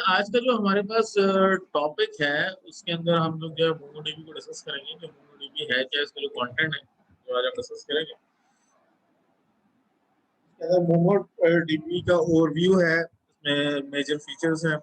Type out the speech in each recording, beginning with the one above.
आज का जो हमारे पास टॉपिक है, उसके अंदर हम लोग जो है मोंगोडीबी को डिस्कस करेंगे कि मोंगोडीबी है क्या, इसका जो कंटेंट है, जो आज हम डिस्कस करेंगे। इसके अंदर मोंगोडीबी का ओवरव्यू है, इसमें मेजर फीचर्स हैं।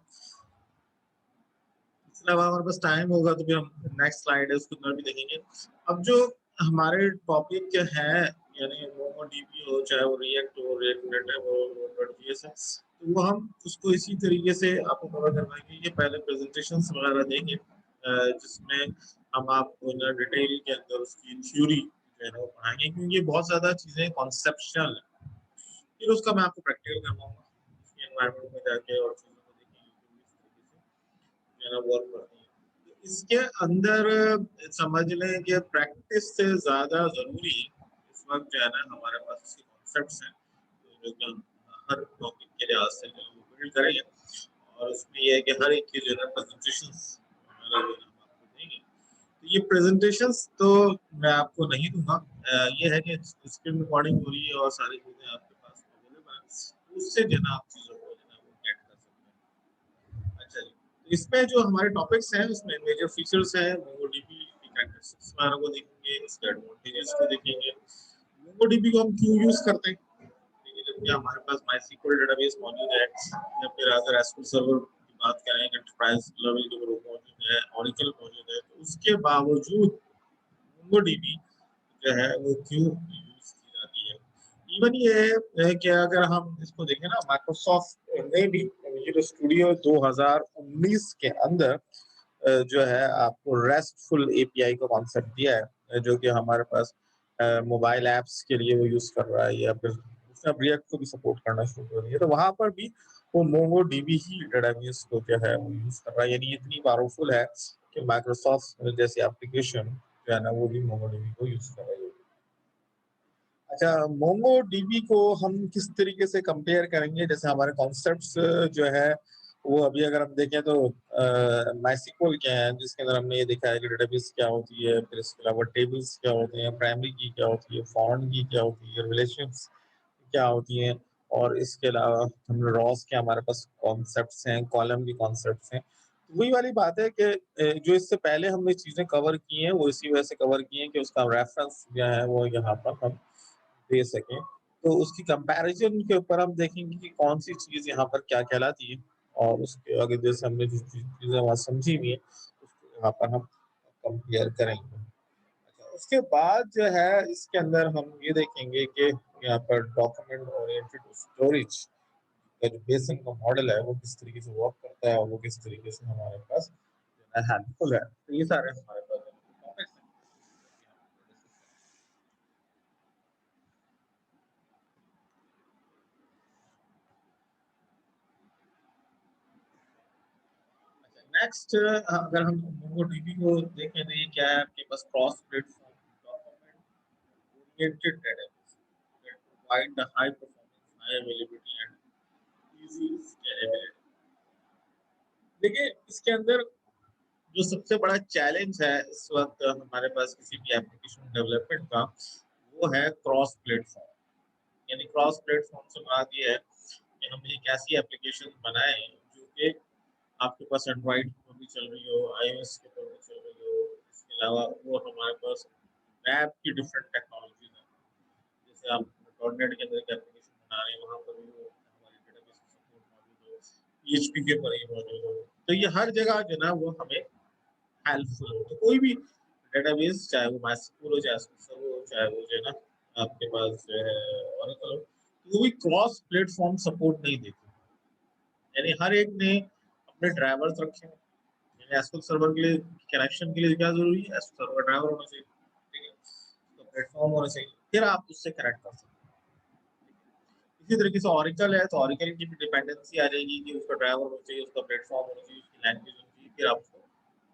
इसके अलावा हमारे पास टाइम होगा तो फिर हम नेक्स्ट स्लाइड है उसके अंदर भी देखेंगे। अब जो हमारे टॉपिक है, यानी मोंगोडीबी हो, चाहे वो रिएक्ट हो, रिएक्ट नेटिव हो, नोड.js है, तो वो हम उसको इसी तरीके से आपको कवर करवाएंगे। ये पहले प्रेजेंटेशंस वगैरह देंगे, जिसमें हम आपको ना डिटेल के अंदर उसकी थ्योरी जो है ना वो पढ़ाएंगे, क्योंकि ये बहुत ज़्यादा चीज़ें कॉन्सेप्चुअल है। फिर उसका मैं आपको प्रैक्टिकल करवाऊंगा, उसकी एनवायरनमेंट में जाके और चीज़ों को देखेंगे कि किस तरीके से जो है ना वर्क करती है। तो इसके अंदर समझ लें कि प्रैक्टिस से ज़्यादा ज़रूरी इस वक्त जो है ना हमारे पास इसके कॉन्सेप्ट्स हैं, तो जो कि हम हर टॉपिक के लिहाज से जो है वो बिल्ड करेंगे। और उसमें ये है कि हर एक की जो है प्रेजेंटेशंस हमारा जो है ना हम आपको देंगे। तो ये प्रेजेंटेशंस तो मैं आपको नहीं दूंगा, ये है कि स्क्रीन रिकॉर्डिंग हो रही है और सारी चीज़ें आपके पास अवेलेबल है, उससे जो है ना आप चीज़ों को जो है ना वो गेट कर सकते हैं। अच्छा जी, तो इसमें जो हमारे टॉपिक्स हैं उसमें मेजर फीचर्स हैं, मोंगोडीबी की कैरेक्टरिस्टिक्स वगैरह को देखेंगे, उसके एडवांटेजेस को देखेंगे, मोंगोडीबी को हम क्यों यूज़ करते हैं, जबकि हमारे पास माईएसक्यूएल डेटाबेस मौजूद है, या फिर अगर एसक्यूएल सर्वर की बात करें, एंटरप्राइज लेवल के ग्रुप मौजूद है, ऑरेकल मौजूद है, तो उसके बावजूद मोंगोडीबी जो है वो क्यों यूज की जाती है। इवन ये है कि अगर हम इसको देखें ना, माइक्रोसॉफ्ट ने भी विजुअल स्टूडियो 2019 के अंदर जो है आपको रेस्टफुल एपीआई का कॉन्सेप्ट दिया है, जो कि हमारे पास मोबाइल ऐप्स के लिए वो यूज कर रहा है, या फिर उसने अब रिएक्ट को भी सपोर्ट करना शुरू कर दिया, तो वहां पर भी वो मोंगोडीबी ही डेटाबेस को जो है वो यूज कर रहा है। यानी इतनी पावरफुल है कि माइक्रोसॉफ्ट जैसी एप्लीकेशन जो है ना वो भी मोंगोडीबी को यूज कर रही है। अच्छा, मोंगोडीबी को हम किस तरीके से कंपेयर करेंगे, जैसे हमारे कॉन्सेप्ट्स जो है वो अभी अगर हम देखें तो माइस्क्ल क्या है, जिसके अंदर हमने ये देखा है कि डेटाबेस क्या होती है, फिर इसके अलावा टेबल्स क्या होते हैं, प्राइमरी की क्या होती है, फॉरेन की क्या होती है, रिलेशंस क्या होती हैं, और इसके अलावा हम रॉस के हमारे पास कॉन्सेप्ट्स हैं, कॉलम की कॉन्सेप्ट्स हैं। तो वही वाली बात है कि जो इससे पहले हमने चीज़ें कवर की हैं वो इसी वजह से कवर की हैं कि उसका रेफरेंस जो है वो यहाँ पर हम दे सकें। तो उसकी कंपैरिजन के ऊपर हम देखेंगे कि कौन सी चीज़ यहाँ पर क्या कहलाती है, और उसके आगे जैसे हमने जो चीज़ें वहाँ समझी हुई है उसको यहाँ पर हम कंपेयर करेंगे। अच्छा, उसके बाद जो है इसके अंदर हम ये देखेंगे कि यहाँ पर डॉक्यूमेंट ओरिएंटेड स्टोरेज का जो बेसिक का मॉडल है वो किस तरीके से वर्क करता है, और वो किस तरीके से हमारे पास जो है हेल्पफुल है। तो ये सारे हमारे पास टॉपिक्स हैं। नेक्स्ट, अगर हम मोंगोडीबी को देखें तो ये क्या है, आपके पास cross platform document oriented database that provide the high performance, high availability and easy scalability। देखिए, इसके अंदर जो सबसे बड़ा चैलेंज है इस वक्त हमारे पास किसी भी एप्लीकेशन डेवलपमेंट का, वो है क्रॉस प्लेटफॉर्म। यानी क्रॉस प्लेटफॉर्म से मुराद ये है कि हम एक ऐसी एप्लीकेशन बनाएं जो कि आपके पास एंड्रॉइड पर भी चल रही हो, आईओएस के ऊपर भी चल रही हो। इसके अलावा वो हमारे पास वेब की डिफरेंट टेक्नोलॉजीज हैं, जैसे आप डॉटनेट के अंदर एक एप्लीकेशन बना रहे हैं, वहाँ पर भी वो हमारे डेटाबेस सपोर्ट मौजूद हो, पीएचपी के ऊपर ही मौजूद हो। तो ये हर जगह जो ना वो हमें हेल्पफुल हो। तो कोई भी डेटाबेस, चाहे वो माइस्क्यूएल हो, चाहे सर्वर हो, चाहे वो जो है ना आपके पास जो है ओरेकल हो, तो वो भी क्रॉस प्लेटफॉर्म सपोर्ट नहीं देती। यानी हर एक ने अपने ड्राइवर्स रखे हैं। यानी एसक्यूएल सर्वर के लिए कनेक्शन के लिए क्या जरूरी है, एसक्यूएल सर्वर ड्राइवर होना चाहिए, ठीक है, तो प्लेटफॉर्म होना चाहिए, फिर आप उससे कनेक्ट कर सकते हैं। इसी तरीके से ऑरिकल है, तो ऑरिकल की भी डिपेंडेंसी आ जाएगी कि उसका ड्राइवर होना चाहिए, उसका प्लेटफॉर्म होना चाहिए, उसकी लैंग्वेज होनी चाहिए, फिर आप उसको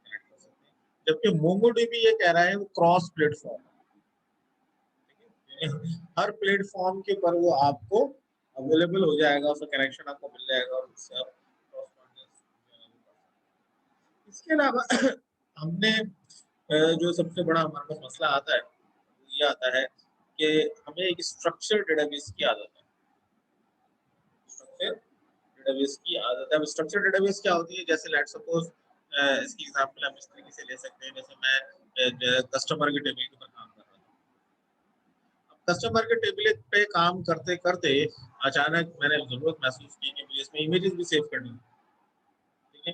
कनेक्ट कर सकते हैं। जबकि मोंगोडीबी ये कह रहा है वो क्रॉस प्लेटफॉर्म, ठीक है, हर प्लेटफॉर्म के ऊपर वो आपको अवेलेबल हो जाएगा, उसका कनेक्शन आपको मिल जाएगा, और उससे आप इसके अलावा हमने जो सबसे बड़ा हमारे पास मसला आता है वो ये आता है कि हमें एक स्ट्रक्चर डेटाबेस की आदत है। स्ट्रक्चर डेटाबेस की आदत है। अब स्ट्रक्चर डेटाबेस क्या होती है, जैसे लेट्स सपोज इसकी एग्जांपल हम इस तरीके से ले सकते हैं, जैसे मैं कस्टमर के टेबल के ऊपर काम कर रहा था। कस्टमर के टेबल पे काम करते करते अचानक मैंने जरूरत महसूस की कि मुझे इसमें इमेजेस भी सेव करनी है, ठीक है।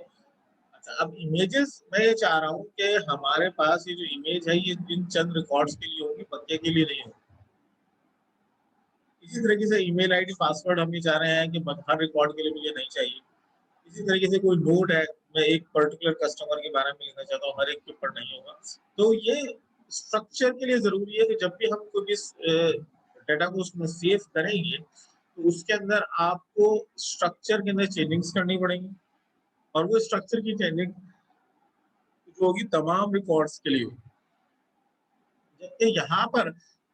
अच्छा, अब इमेजेस मैं ये चाह रहा हूँ कि हमारे पास ये जो इमेज है ये इन चंद रिकॉर्ड्स के लिए होगी, पक्के के लिए नहीं होगी। इसी तरीके से ईमेल आईडी पासवर्ड हम ये चाह रहे हैं कि हर रिकॉर्ड के लिए मुझे नहीं चाहिए। इसी तरीके से कोई नोट है, मैं एक पर्टिकुलर कस्टमर के बारे में लिखना चाहता हूँ, हर एक के ऊपर नहीं होगा। तो ये स्ट्रक्चर के लिए जरूरी है कि जब भी हम कोई भी डेटा को उसमें सेव करेंगे तो उसके अंदर आपको स्ट्रक्चर के अंदर चेंजिंग्स करनी पड़ेंगी, और वो स्ट्रक्चर की चेंजिंग जो होगी तमाम रिकॉर्ड्स के लिए होगी। जबकि यहाँ पर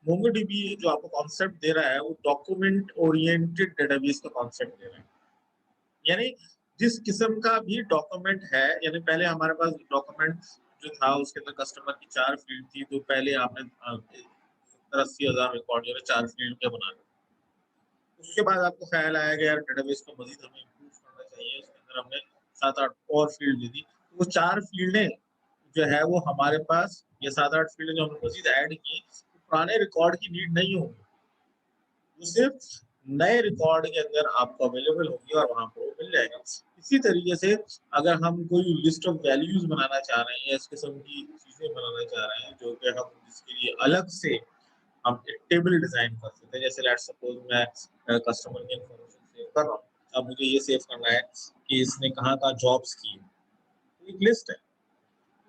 मोंगोडीबी जो आपको कॉन्सेप्ट दे रहा है वो डॉक्यूमेंट ओरिएंटेड डेटाबेस का कॉन्सेप्ट दे रहा है। यानी जिस किस्म का भी डॉक्यूमेंट है, यानी पहले हमारे पास डॉक्यूमेंट जो था उसके अंदर कस्टमर की 4 फील्ड थी, तो पहले आपने 70-80 हज़ार रिकॉर्ड जो है 4 फील्ड के बना दिए। उसके बाद आपको ख्याल आया कि यार डेटाबेस को मजीद हमें इम्प्रूव करना चाहिए, उसके अंदर हमने 7-8 और फील्ड दे दी। वो 4 फील्डें जो है वो हमारे पास, ये 7-8 फील्ड जो हमने मजीद ऐड की, पुराने रिकॉर्ड की नीड नहीं होगी, वो सिर्फ नए रिकॉर्ड के अंदर आपको अवेलेबल होगी और वहां पर वो मिल जाएगा। इसी तरीके से अगर हम कोई लिस्ट ऑफ वैल्यूज बनाना चाह रहे हैं या इस किस्म की चीजें बनाना चाह रहे हैं जो कि हम जिसके लिए अलग से हम एक टेबल डिजाइन कर सकते हैं, जैसे लेट्स सपोज मैं कस्टमर की इंफॉर्मेशन सेव कर रहा हूँ, अब मुझे ये सेव करना है कि इसने कहाँ कहाँ जॉब्स की, तो एक लिस्ट है,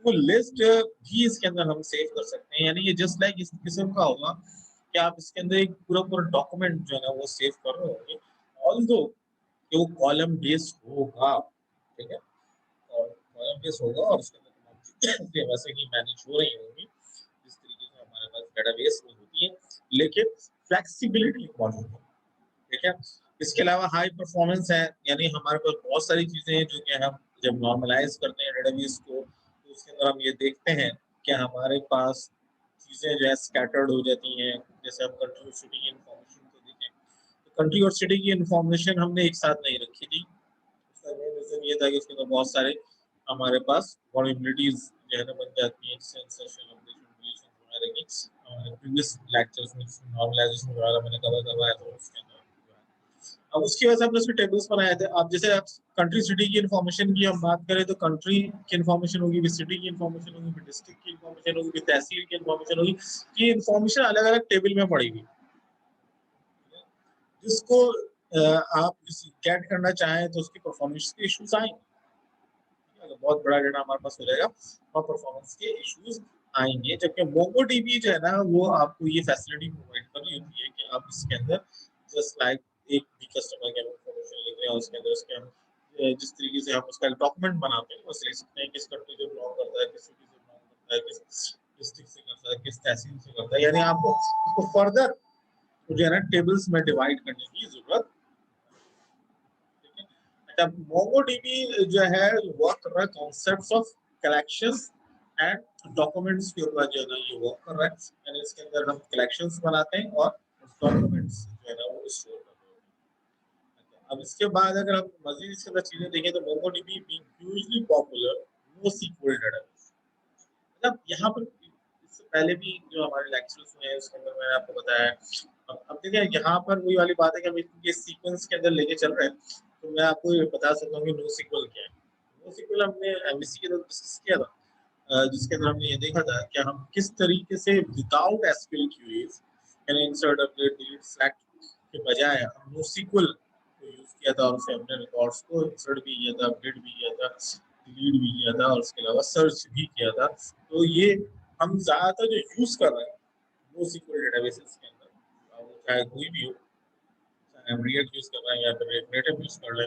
वो लिस्ट भी इसके अंदर हम सेव कर सकते हैं। यानी ये जस्ट लाइक इस किस्म का होगा कि आप इसके अंदर एक पूरा पूरा डॉक्यूमेंट जो है ना वो सेव कर रहे होंगे, ऑल्दो कि वो कॉलम बेस्ड होगा, ठीक है, और कॉलम बेस्ड होगा और उसके अंदर तमाम चीजें वैसे ही मैनेज हो रही होंगी जिस तरीके से हमारे पास डेटाबेस में होती है, लेकिन फ्लेक्सिबिलिटी मौजूद है, ठीक है। इसके अलावा हाई परफॉर्मेंस है, यानी हमारे पास बहुत सारी चीजें हैं जो कि हम जब नॉर्मलाइज करते हैं डेटाबेस को तो उसके अंदर हम ये देखते हैं कि हमारे पास चीजें जो है स्कैटर्ड हो जाती हैं। जैसे हम कंट्री और सिटी की इंफॉर्मेशन को देखें तो कंट्री और सिटी की इंफॉर्मेशन हमने एक साथ नहीं रखी थी। उसका मेन रीजन ये था कि उसके अंदर बहुत सारे हमारे पास वल्नरेबिलिटीज जो है ना बन जाती हैं, जैसे इंसर्शन ऑपरेशन डिलीशन वगैरह की हमारे प्रीवियस लेक्चर्स में नॉर्मलाइजेशन वगैरह मैंने कवर करवाया था उसके अंदर। अब उसकी वजह से हमने उसके टेबल्स बनाए थे। अब जैसे आप कंट्री सिटी की इन्फॉर्मेशन की हम बात करें तो कंट्री की इन्फॉर्मेशन होगी, फिर सिटी की इन्फॉर्मेशन होगी, फिर डिस्ट्रिक्ट की इन्फॉर्मेशन होगी, फिर तहसील की इन्फॉर्मेशन होगी। ये इन्फॉर्मेशन अलग अलग टेबल में पड़ेगी, जिसको आप गेट करना चाहें तो उसकी परफॉर्मेंस के इश्यूज आएंगे। अगर बहुत बड़ा डेटा हमारे पास हो जाएगा और परफॉर्मेंस के इश्यूज आएंगे, जबकि मोंगोडीबी जो है ना वो आपको ये फैसिलिटी प्रोवाइड कर रही होती है कि आप इसके अंदर जस्ट लाइक एक भी कस्टमर के इन्फॉर्मेशन लिख रहे हैं उसके अंदर उसके हम जिस तरीके से हम उसका डॉक्यूमेंट बनाते हैं बस लिख सकते हैं किस कंट्री से बिलोंग करता है, किस सिटी से बिलोंग करता है, किस डिस्ट्रिक्ट से करता है, किस तहसील से करता है। यानी आपको उसको फर्दर जो है ना टेबल्स में डिवाइड करने की जरूरत। अच्छा, मोंगोडीबी जो है वर्क कर रहा है concepts of collections and documents के ऊपर जो है ना ये वर्क कर रहा है। यानी इसके अंदर हम कलेक्शंस बनाते हैं और डॉक्यूमेंट्स जो है ना वो स्टोर करते हैं। अच्छा, अब इसके बाद अगर हम मजीद इसके अंदर चीजें देखें तो MongoDB being hugely popular NoSQL database, मतलब यहाँ पर इससे पहले भी जो हमारे लेक्चर्स में है उसके अंदर मैंने आपको बताया है। अब देखिए यहाँ पर वही वाली बात है कि हम ये सीक्वेंस के अंदर लेके चल रहे हैं, तो मैं आपको ये बता सकता हूँ कि NoSQL क्या है। NoSQL हमने एमवीसी के अंदर डिस्कस किया था, जिसके अंदर हमने ये देखा था कि हम किस तरीके से विदाउट एसक्यूएल क्वेरीज यानी इंसर्ट अपडेट डिलीट सेलेक्ट के बजाय हम NoSQL को यूज किया था और उसे हमने रिकॉर्ड्स को इंसर्ट भी किया था, अपडेट भी किया था, डिलीट भी किया था और उसके अलावा सर्च भी किया था। तो ये हम ज्यादातर जो यूज कर रहे हैं NoSQL डेटाबेसेस के अंदर, वो चाहे कोई भी हो, चाहे हम रिएक्ट यूज कर रहे हैं या फिर रिएक्ट नेटिव यूज कर लें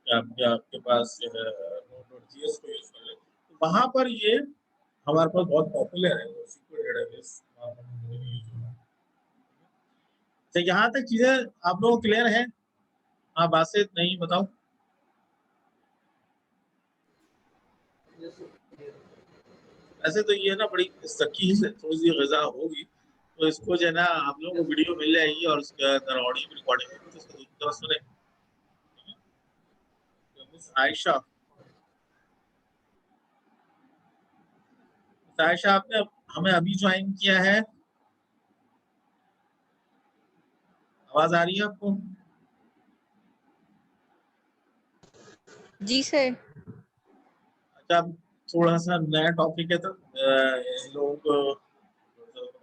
या आपके पास जो है Node.js को यूज कर लें, तो वहां पर ये हमारे पास बहुत पॉपुलर है NoSQL डेटाबेस। तो यहाँ तक चीजें आप लोगों को क्लियर है? आप बात नहीं बताओ। ऐसे तो ये ना बड़ी सकी से थोड़ी सी गजा होगी, तो इसको जो है ना आप लोगों को वीडियो मिल जाएगी और उसके अंदर ऑडियो रिकॉर्डिंग होगी, तो उसको दोबारा सुने। आयशा, आयशा आपने हमें अभी ज्वाइन किया है, आवाज आ रही है आपको? जी सर। अच्छा, थोड़ा सा नया टॉपिक है तो लोगों को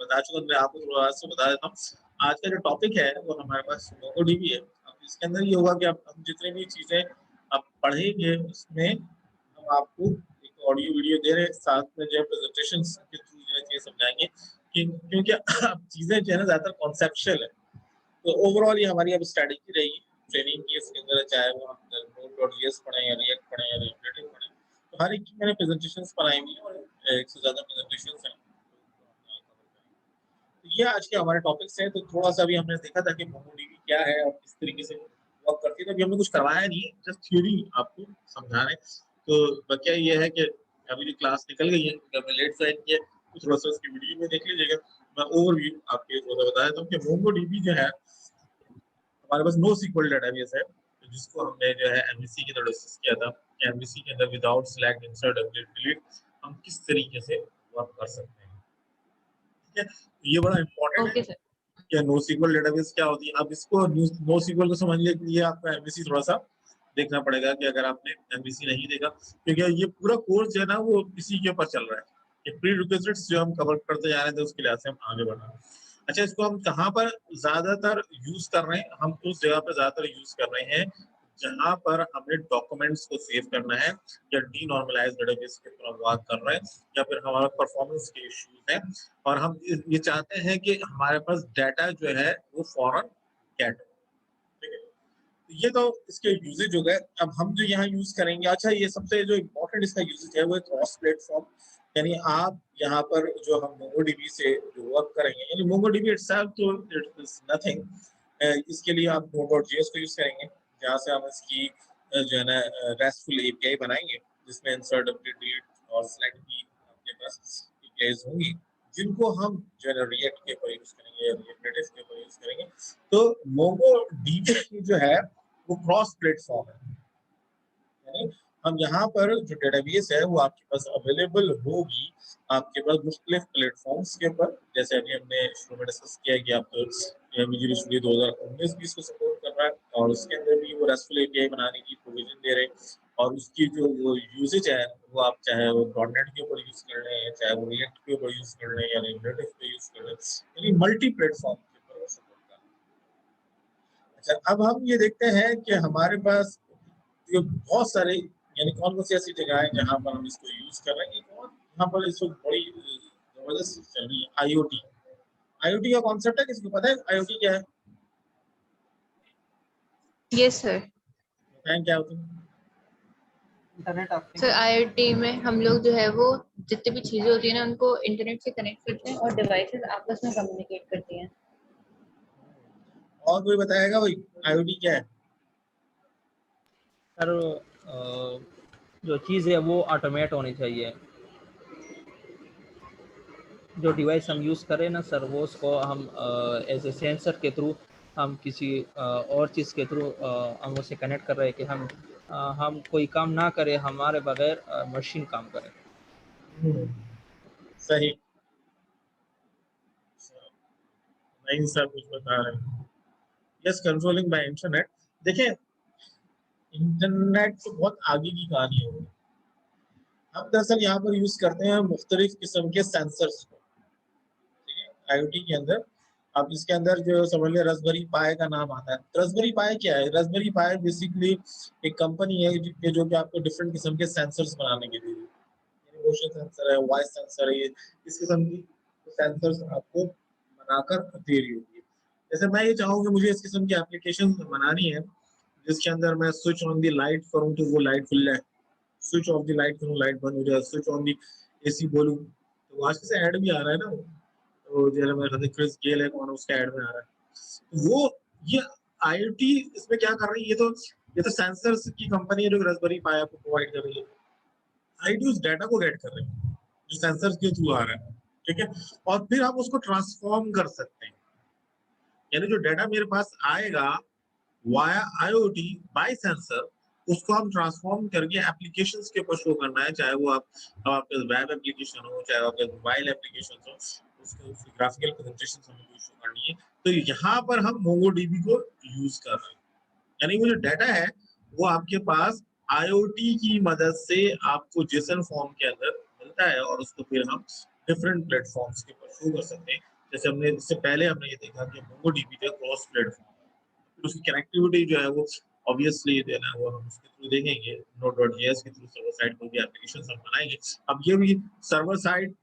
बता चुका, मैं आपको थोड़ा सा बता देता हूँ। आज का जो टॉपिक है वो हमारे पास मोंगोडीबी है। अब इसके अंदर ये होगा कि आप हम जितनी भी चीजें आप पढ़ेंगे उसमें हम आपको एक ऑडियो वीडियो दे रहे हैं, साथ में जो है प्रेजेंटेशन के थ्रू जो है चीजें समझाएंगे कि क्योंकि अब चीजें जो है ना ज्यादातर कॉन्सेप्चुअल है। तो ओवरऑल ये हमारी अब स्ट्रैटेजी रहेगी ट्रेनिंग की, इसके अंदर चाहे वो हम Node.js पढ़ें या रिएक्ट पढ़ें या रिलेटिव पढ़ें, तो हर एक की मैंने प्रेजेंटेशंस बनाई हुई है और एक से ज्यादा प्रेजेंटेशंस हैं। तो ये आज के हमारे टॉपिक्स हैं। तो थोड़ा सा भी हमने देखा था कि मोंगोडीबी क्या है और किस तरीके से वर्क करती है। तो अभी हमने कुछ करवाया नहीं, जस्ट थ्योरी आपको समझा रहे हैं। तो बच्चा ये है कि अभी जो क्लास निकल गई है, हमने लेट ज्वाइन किया, तो थोड़ा सा उसकी वीडियो में देख लीजिएगा। मैं ओवरव्यू आपके थोड़ा सा बता देता हूँ कि मोंगोडीबी जो है हमारे पास नो सीक्वल डेटाबेस है, तो जिसको हमने जो है एमवीसी के अंदर डिस्कस किया था। एमवीसी के अंदर without select insert update delete हम किस तरीके से वर्क कर सकते हैं। ठीक है, तो ये बड़ा इंपॉर्टेंट है ओके सर। कि नो सीक्वल डेटाबेस क्या होती है। अब इसको नो सीक्वल को समझने के लिए आपको एमवीसी थोड़ा सा देखना पड़ेगा, कि अगर आपने एमवीसी नहीं देखा, क्योंकि ये पूरा कोर्स जो है ना वो इसी के ऊपर चल रहा है। ये प्री रिक्विजिट्स जो हम कवर करते जा रहे थे उसके लिए से हम आगे बढ़ रहे हैं। अच्छा, इसको हम कहाँ पर ज्यादातर यूज कर रहे हैं? हम उस जगह पर ज्यादातर यूज कर रहे हैं जहां पर हमें डॉक्यूमेंट्स को सेव करना है, या डीनॉर्मलाइज डेटाबेस के ऊपर हम बात कर रहे हैं, या फिर हमारा परफॉर्मेंस के इश्यूज हैं और हम ये चाहते हैं कि हमारे पास डाटा जो है वो फौरन गेट हो। ठीक है, तो ये तो इसके यूजेज हो गए। अब हम जो यहाँ यूज करेंगे, अच्छा ये सबसे जो इम्पोर्टेंट इसका यूजेज है वो क्रॉस प्लेटफॉर्म। यानी आप यहाँ पर जो हम मोंगोडीबी से जो वर्क करेंगे, यानी मोंगोडीबी इटसेल्फ तो इट इज नथिंग। इसके लिए आप Node.js को यूज करेंगे, जहाँ से हम इसकी जो है ना रेस्टफुल एपीआई बनाएंगे, जिसमें इंसर्ट अपडेट डिलीट और सिलेक्ट की आपके पास एपीआईज होंगी, जिनको हम जो है रिएक्ट के ऊपर यूज करेंगे या रिएक्ट नेटिव के ऊपर यूज करेंगे। तो मोंगोडीबी जो है वो क्रॉस प्लेटफॉर्म है, यानी हम यहाँ पर जो डेटाबेस है वो आपके पास अवेलेबल होगी आपके पास मुख्तलिफ प्लेटफॉर्म्स के ऊपर। जैसे अभी हमने शुरू में डिस्कस किया कि आप विजुअल स्टूडियो 2019-20 को सपोर्ट कर रहा है, और उसके अंदर भी वो रेस्टफुल एपीआई बनाने की प्रोविजन दे रहे हैं। और उसकी जो वो यूजेज है वो आप चाहे वो डॉटनेट के ऊपर यूज कर रहे हैं, चाहे वो रिएक्ट के ऊपर यूज कर रहे हैं, या नेटिव पे यूज कर रहे हैं, यानी मल्टी प्लेटफॉर्म के ऊपर वो सपोर्ट कर रहे हैं। अच्छा, अब हम ये देखते हैं कि हमारे पास ये बहुत सारे, यानी कौन कौन सी ऐसी जगह है जहाँ पर हम इसको यूज कर रहे हैं। एक और यहाँ पर इस वक्त बड़ी जबरदस्त चल रही है आईओटी। आईओटी का कॉन्सेप्ट है, किसी को पता है आईओटी क्या है? Yes sir. बताएं क्या होता है? इंटरनेट ऑफ सर आईओटी में हम लोग जो है वो जितनी भी चीजें होती है ना उनको इंटरनेट से कनेक्ट करते हैं और डिवाइसेस आपस में कम्युनिकेट करती हैं। और कोई बताएगा भाई आईओटी क्या है? सर जो चीज़ है वो ऑटोमेट होनी चाहिए। जो डिवाइस हम यूज़ करें ना सर, वो उसको हम एज ए सेंसर के थ्रू हम किसी और चीज़ के थ्रू हम उसे कनेक्ट कर रहे हैं कि हम कोई काम ना करें हमारे बगैर मशीन काम करे। सही, नहीं सर कुछ बता रहे हैं। Yes, controlling by internet. देखिए, इंटरनेट तो बहुत आगे की कहानी है। हम दरअसल यहाँ पर यूज करते हैं मुख्तलिफ किस्म के सेंसर्स को। ठीक है, आईओटी के अंदर आप इसके अंदर जो समझ लिया रास्पबेरी पाई का नाम आता है। रास्पबेरी पाई क्या है? रास्पबेरी पाई बेसिकली एक कंपनी है जो कि आपको डिफरेंट किस्म के सेंसर्स बनाने के लिए, मोशन सेंसर है, वॉइस सेंसर है, ये इस किस्म की सेंसर्स आपको बनाकर दे रही होगी। जैसे मैं ये चाहूँ कि मुझे इस किस्म की एप्लीकेशन बनानी है जिसके अंदर मैं स्विच ऑन दी लाइट करूँ तो वो लाइट खुल जाए, स्विच ऑफ दी लाइट करूँ लाइट बंद हो जाए, स्विच ऑन दी एसी बोलूँ तो आज से ऐड भी आ रहा है ना, तो जैसे मेरे साथ क्रिस गेल है कौन, उसका ऐड में आ रहा है। वो ये आईओटी इसमें क्या कर रही है? ये तो सेंसर्स की कंपनी है जो रास्पबेरी पाई आपको प्रोवाइड कर रही है। आईटी उस डाटा को गेट कर रहे हैं जो सेंसर्स के थ्रू आ रहा है। ठीक है, और फिर हम उसको ट्रांसफॉर्म कर सकते हैं, यानी जो डाटा मेरे पास आएगा वाया आईओटी बाय सेंसर, उसको हम ट्रांसफॉर्म करके एप्लीकेशंस के ऊपर शो करना है, चाहे वो आपके वेब एप्लीकेशन हो, चाहे आपके मोबाइल एप्लीकेशन हो, उसको ग्राफिकल प्रेजेंटेशन हमें शो करनी है। तो यहाँ पर हम मोंगोडीबी को यूज कर रहे हैं, यानी वो जो डाटा है वो आपके पास IoT की मदद से आपको जेसन फॉर्म के अंदर मिलता है, और उसको फिर हम डिफरेंट प्लेटफॉर्म्स के ऊपर शो कर सकते हैं। जैसे हमने इससे पहले हमने ये देखा कि मोंगोडीबी जो क्रॉस प्लेटफॉर्म, फिर उसकी कनेक्टिविटी जो है वो ऑब्वियसली जो है ना वो हम उसके थ्रू देखेंगे, node.js के थ्रू सर्वर साइड पर भी एप्लीकेशंस हम बनाएंगे। अब ये भी सर्वर साइड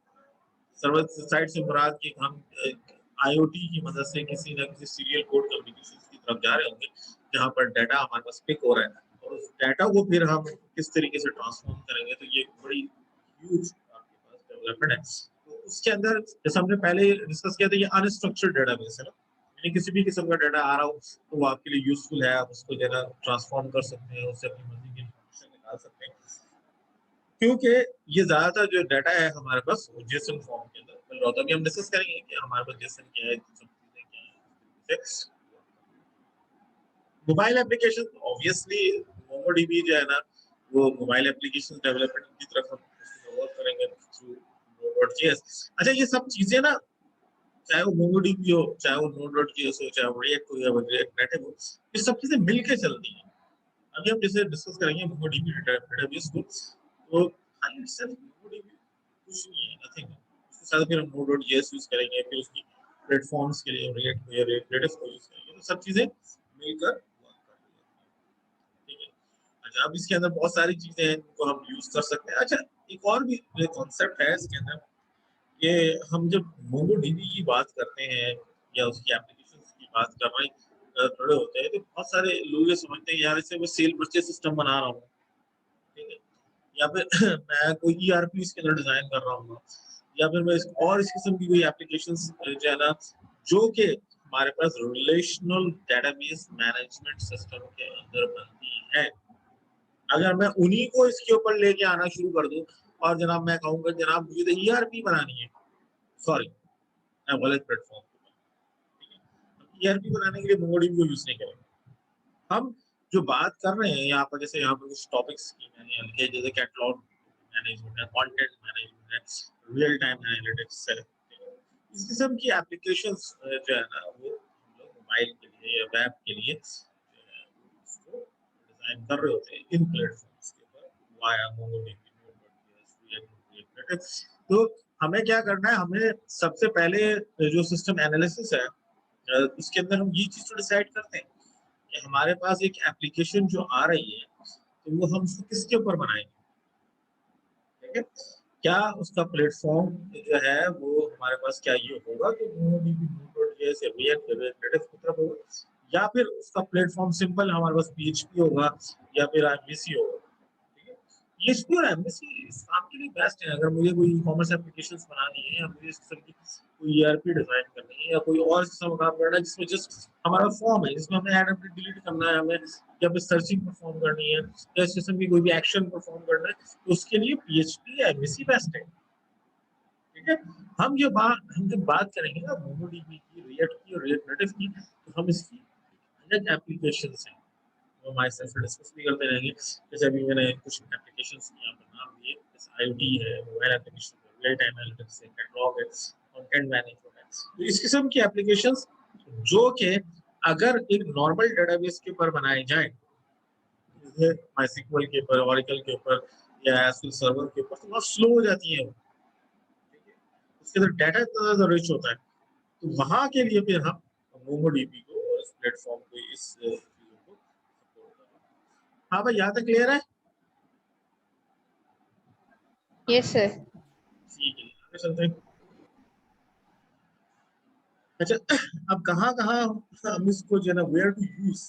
से मुराद कि हम IoT की मदद से किसी ना किसी सीरियल कोड कम्युनिकेशन की तरफ जा रहे होंगे, जहाँ पर डाटा हमारे पास पिक हो रहा है, और उस डाटा को फिर हम किस तरीके से ट्रांसफॉर्म करेंगे, तो ये बड़ी ह्यूज आपके पास डेवलपमेंट है। तो उसके अंदर जैसे हमने पहले डिस्कस किया था, ये अनस्ट्रक्चर्ड डेटाबेस है ना, यानी किसी भी किस्म का डाटा आ रहा हो तो वो आपके लिए यूजफुल है, आप उसको जो है ना ट्रांसफॉर्म कर सकते हैं, उससे अपनी मर्जी की इन्फॉर्मेशन निकाल सकते हैं, क्योंकि ये ज्यादातर जो डाटा है हमारे पास वो जेसन फॉर्म के अंदर मिल रहा होता है। अभी हम डिस्कस करेंगे कि हमारे पास जेसन क्या है, सब चीजें क्या है। मोबाइल एप्लीकेशन ऑब्वियसली मोंगोडीबी जो है ना वो मोबाइल एप्लीकेशन डेवलपमेंट की तरफ हम वर्क करेंगे थ्रू node.js। अच्छा, ये सब चीजें ना, चाहे वो मोंगोडीबी हो, चाहे वो node.js हो, चाहे वो रिएक्ट हो या रिएक्ट नेटिव हो, ये सब चीजें मिलके चलती हैं। अभी हम जैसे डिस्कस करेंगे मोंगोडीबी डेटाबेस को, तो खाली सिर्फ मोंगोडीबी कुछ नहीं है, नथिंग है। उसके साथ फिर हम node.js यूज करेंगे, फिर उसकी प्लेटफॉर्म्स के लिए रिएक्ट या रिएक्ट नेटिव को यूज करेंगे, तो सब चीजें मिलकर वर्क कर रही है। ठीक है। अच्छा, अब इसके अंदर बहुत सारी चीजें हैं जिनको हम यूज कर सकते हैं। अच्छा, एक और भी कॉन्सेप्ट है इसके अंदर, कि हम जब मोंगोडीबी की बात करते हैं या उसकी एप्लीकेशंस की बात कर रहे खड़े होते हैं, तो बहुत सारे लोग ये समझते हैं यार इसे मैं सेल परचेज सिस्टम बना रहा हूँ, ठीक है, या फिर मैं कोई ERP इसके अंदर डिजाइन कर रहा हूँ, या फिर मैं और इस किस्म की कोई एप्लीकेशंस जो है ना, जो कि हमारे पास रिलेशनल डेटाबेस मैनेजमेंट सिस्टम के अंदर बनती है, अगर मैं उन्हीं को इसके ऊपर लेके आना शुरू कर दूं और जनाब मैं कहूँगा जनाब मुझे तो ERP बनानी है, सॉरी मैं गलत प्लेटफॉर्म, ERP बनाने के लिए मोंगोडीबी को यूज नहीं करेंगे हम। जो बात कर रहे हैं यहाँ पर, जैसे यहाँ पर कुछ टॉपिक्स की मैंने लिखे, जैसे कैटलॉग मैनेजमेंट है, कंटेंट मैनेजमेंट है, रियल टाइम एनालिटिक्स है, इस किस्म की एप्लीकेशंस जो है ना वो हम लोग मोबाइल के लिए या वेब के लिए उसको डिजाइन कर रहे होते हैं इन प्लेटफॉर्म्स के ऊपर वाया मोंगोडीबी, तो हमें क्या करना है, हमें सबसे पहले जो सिस्टम एनालिसिस है उसके अंदर हम ये चीज तो डिसाइड करते हैं कि हमारे पास एक एप्लीकेशन जो आ रही है, तो वो हम उसको किसके ऊपर बनाएंगे, ठीक है, क्या उसका प्लेटफॉर्म जो है वो हमारे पास क्या ये होगा कि मोंगोडीबी, नोड.js या रिएक्ट नेटिव की तरफ होगा, या फिर उसका प्लेटफॉर्म सिंपल हमारे पास PHP होगा या फिर MVC होगा। PHP और MVC इस काम के लिए बेस्ट है, अगर मुझे कोई ई-कॉमर्स एप्लीकेशंस बनानी है या मुझे इस तरह की कोई ERP डिजाइन करनी है या कोई और किस्म का काम करना है जिसमें जस्ट हमारा फॉर्म है, जिसमें हमें ऐड अपडेट डिलीट करना है, हमें या फिर सर्चिंग परफॉर्म करनी है या इस किस्म की कोई भी एक्शन परफॉर्म करना है, तो उसके लिए PHP या MVC बेस्ट है। ठीक है, हम जब बात करेंगे ना मोंगोडीबी की, रिएक्ट की और रिएक्ट नेटिव की, तो हम इसकी अलग एप्लीकेशंस हैं वो हमारे साथ डिस्कस भी करते रहेंगे। जैसे अभी मैंने कुछ एप्लीकेशंस के यहाँ पर नाम दिए, जैसे IoT है, मोबाइल एप्लीकेशन है, रियल टाइम एनालिटिक्स है, कैटलॉग है, कंटेंट मैनेजमेंट है, तो इस किस्म की एप्लीकेशंस जो कि अगर एक नॉर्मल डेटाबेस के ऊपर बनाए जाए, जैसे माइस्क्ल के ऊपर, ओरेकल के ऊपर या एसक्यूएल सर्वर के ऊपर, तो बहुत स्लो हो जाती है, उसके अंदर डाटा इतना ज्यादा रिच होता है, तो वहां के लिए फिर हम मोंगोडीबी को और इस प्लेटफॉर्म को इस चीजों को सपोर्ट कर रहे हैं। हाँ भाई, यहाँ तक क्लियर है? Yes sir. ठीक है, आगे चलते हैं। अच्छा, अब कहाँ हम इसको जो है ना वेयर टू यूज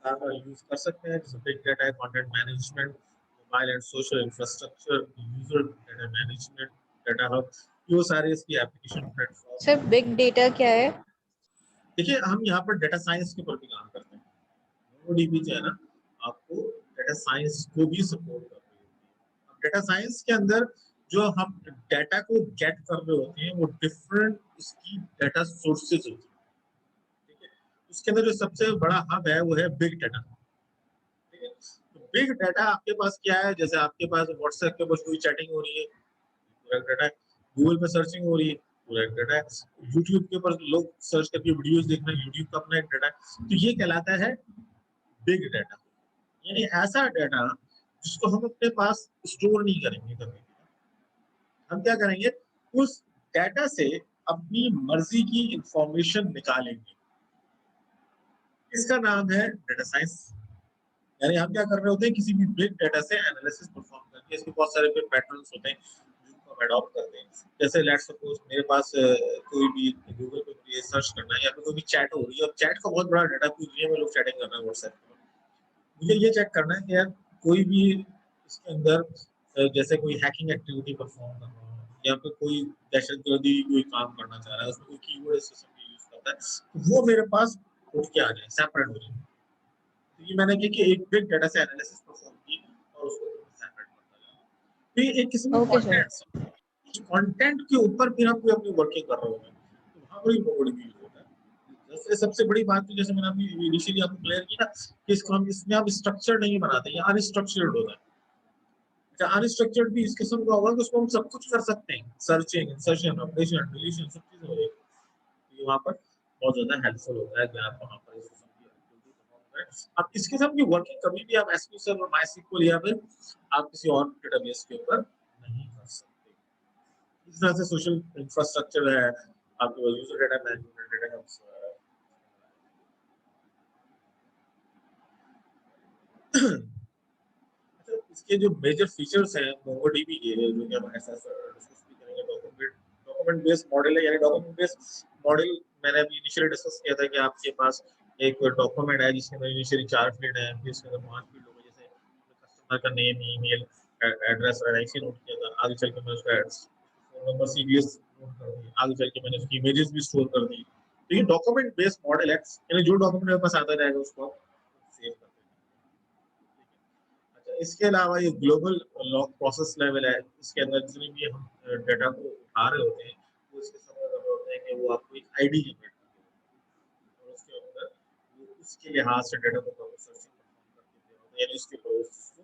कहाँ यूज कर सकते हैं, जैसे big data, content management, mobile and social infrastructure, user data management, data hub, ये सारे इसकी application platform. Sir big data क्या है? देखिए, हम यहाँ पर डाटा साइंस के ऊपर भी काम करते हैं, मोंगोडीबी जो है ना आपको डाटा साइंस को भी सपोर्ट कर रही है। अब डाटा साइंस के अंदर जो हम डाटा को गेट कर रहे होते हैं वो डिफरेंट उसकी डाटा सोर्सेज होती है, ठीक है, उसके अंदर जो सबसे बड़ा हब है वो है बिग डाटा। बिग डाटा आपके पास क्या है, जैसे आपके पास व्हाट्सएप के ऊपर कोई चैटिंग हो रही है, पूरा डाटा है। गूगल पे सर्चिंग हो रही है, पूरा एक डाटा है। यूट्यूब के ऊपर लोग सर्च करके वीडियोस देख रहे हैं, यूट्यूब का अपना एक डाटा है। तो ये कहलाता है बिग डाटा, यानी ऐसा डाटा जिसको हम अपने पास स्टोर नहीं करेंगे कभी। हम क्या करेंगे, उस डाटा से अपनी मर्जी की इंफॉर्मेशन निकालेंगे। इसका नाम है डाटा साइंस। यानी हम क्या कर रहे होते हैं, किसी भी बिग डाटा से एनालिसिस परफॉर्म करके इसके बहुत सारे पैटर्न्स होते हैं जिनको हम अडॉप्ट करते हैं। जैसे लेट्स सपोज मेरे पास कोई भी गूगल पे मुझे सर्च करना है या फिर कोई भी चैट हो रही है, और चैट का बहुत बड़ा डाटा पूरी दुनिया में लोग चैटिंग कर रहे हैं व्हाट्सएप पे। मुझे ये चेक करना है कि यार कोई भी इसके अंदर जैसे कोई हैकिंग एक्टिविटी परफॉर्म कर रहा है या फिर कोई दहशतगर्दी कोई काम करना चाह रहा है, उसमें कोई कीवर्ड सिस्टम यूज करता है, तो वो मेरे पास उठ के आ जाए, सेपरेट हो जाए। तो ये मैंने कि एक बिग डाटा से एनालिसिस परफॉर्म की और उसको सेपरेट करता जाए। तो ये एक किस्म ओके का सर। कंटेंट के ऊपर फिर आप कोई अपनी वर्किंग कर रहे होंगे, तो वहाँ पर मोड भी यूज होता है। जैसे सबसे बड़ी बात तो जैसे मैंने अभी इनिशियली आपको क्लियर की ना कि इसको हम इसमें आप स्ट्रक्चर नहीं बनाते, ये अनस्ट्रक्चर्ड होता है। अच्छा, अनस्ट्रक्चर्ड भी इस किस्म का होगा कि उसको हम सब कुछ कर सकते हैं, सर्चिंग, इंसर्शन, अपडेशन, डिलीशन, सब चीजें हो जाएगी। तो ये वहाँ पर बहुत ज्यादा हेल्पफुल होता है कि आप वहाँ पर इस किस्म की एक्टिविटी परफॉर्म करें। अब इस किस्म की वर्किंग कभी भी आप एसक्यूएल और मायस्क्यूएल या फिर आप किसी और डेटाबेस के ऊपर नहीं कर सकते। इस तरह से सोशल इंफ्रास्ट्रक्चर है, आपके पास user data management, data hubs है। अच्छा, इसके जो मेजर फीचर्स हैं मोंगोडीबी के, जो कि हम ऐसा डिस्कस भी करेंगे, डॉक्यूमेंट बेस्ड मॉडल है। यानी डॉक्यूमेंट बेस्ड मॉडल मैंने अभी इनिशियली डिस्कस किया था कि आपके पास एक डॉक्यूमेंट है जिसके अंदर इनिशियली 4 फील्ड है, फिर इसके अंदर 5 फील्ड हो गए, जैसे कस्टमर का नेम, ईमेल, एड्रेस और ऐसे नोट किया था। आगे चल के मैंने उसका फोन नंबर, सीवीएस नोट कर दी। आगे चल के मैंने उसकी इमेजेस भी स्टोर कर दी। तो ये डॉक्यूमेंट बेस्ड मॉडल है, यानी जो डॉक्यूमेंट मेरे पास आता रहेगा उसको सेव कर देंगे। अच्छा, इसके अलावा ये ग्लोबल लॉग प्रोसेस लेवल है, इसके अंदर जितने भी हम डाटा को उठा रहे होते हैं, वो इसके समय कर रहे होते हैं कि वो आपको एक आईडी जनरेट करते हैं और उसके अंदर वो उसके लिहाज से डाटा को प्रोसेसिंग परफॉर्म करके दे होते हैं, यानी उसके प्रोसेस को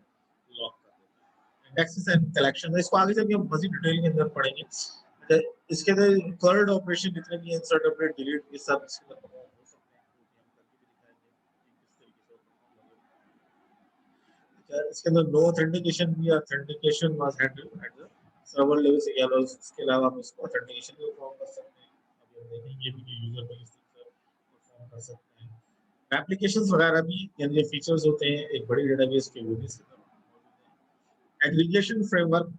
लॉक कर देते हैं। इंडेक्सेस एंड कलेक्शन, इसको आगे जब हम मजीद डिटेल के अंदर पढ़ेंगे। अच्छा, इसके अंदर कर्ड ऑपरेशन जितने भी इंसर्ट, अपडेट, डिलीट, ये सब इसके अंदर परफॉर्म हो सकते हैं, जो कि हम करके भी दिखाएंगे कि किस तरीके से परफॉर्म होगा। इसके अंदर नो ऑथेंटिकेशन भी, authentication was handled at the server level से, या इसके अलावा हम इसको ऑथेंटिकेशन भी परफॉर्म कर सकते हैं। अभी हम देखेंगे भी कि यूजर को किस तरह से परफॉर्म कर सकते हैं। एप्लीकेशंस वगैरह भी, यानी जो फीचर्स होते हैं एक बड़ी डेटाबेस के, वो भी इसके अंदर मौजूद है। एग्रीगेशन फ्रेमवर्क,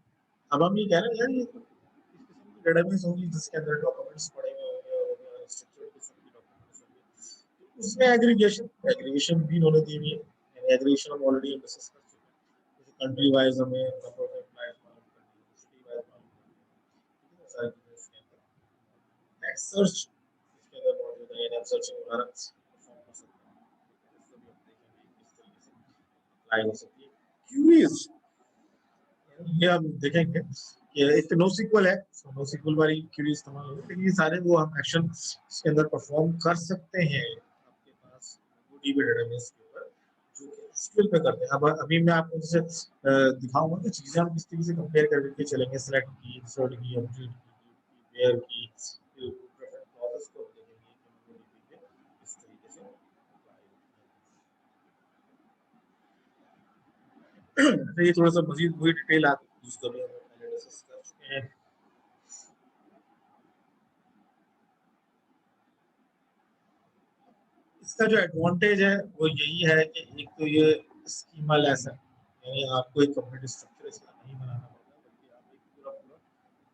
अब हम ये कह रहे हैं यार ये तो इस किस्म की डेटाबेस होगी जिसके अंदर डॉक्यूमेंट्स पड़े हुए होंगे और स्ट्रक्चर्ड किस्म के डॉक्यूमेंट्स होंगे, तो उसमें एग्रीगेशन भी उन्होंने दी हुई है। यानी एग्रीगेशन हम ऑलरेडी डिस्कस कर चुके हैं। जैसे कंट्री वाइज हमें नंबर ऑफ एम्प्लॉइज मालूम करनी है, सिटी वाइज मालूम करनी है, ठीक है, सारी चीजें इसके अंदर। नेक्स्ट सर्च इसके अंदर मौजूद है, यानी आप सर्चिंग वगैरह परफॉर्म कर सकते हैं। इसको भी हम देखेंगे किस तरीके से अप्लाई हो सकती है। क्यूरीज, ये हम देखेंगे कि एक नो सीक्वल है, नो सीक्वल वाली क्यूरी इस्तेमाल होगी, लेकिन ये सारे वो हम एक्शन इसके अंदर परफॉर्म कर सकते हैं आपके पास MongoDB डेटाबेस के ऊपर, जो कि एसक्यूएल पे करते हैं। अब अभी मैं आपको जैसे दिखाऊंगा कि चीजें हम किस तरीके से कंपेयर करके चलेंगे, सेलेक्ट की, इंसर्ट की, अपडेट की, वेयर की, डिफरेंट क्लॉजेस को देखेंगे कि MongoDB पे किस तरीके से तो ये थोड़ा सा मजीद वही डिटेल आप जिसको भी हम पहले डिस्कस कर चुके हैं। इसका जो एडवांटेज है वो यही है कि एक तो ये स्कीमा लेस है, यानी आपको एक कंप्लीट स्ट्रक्चर इसका नहीं बनाना पड़ता, बल्कि आप एक पूरा पूरा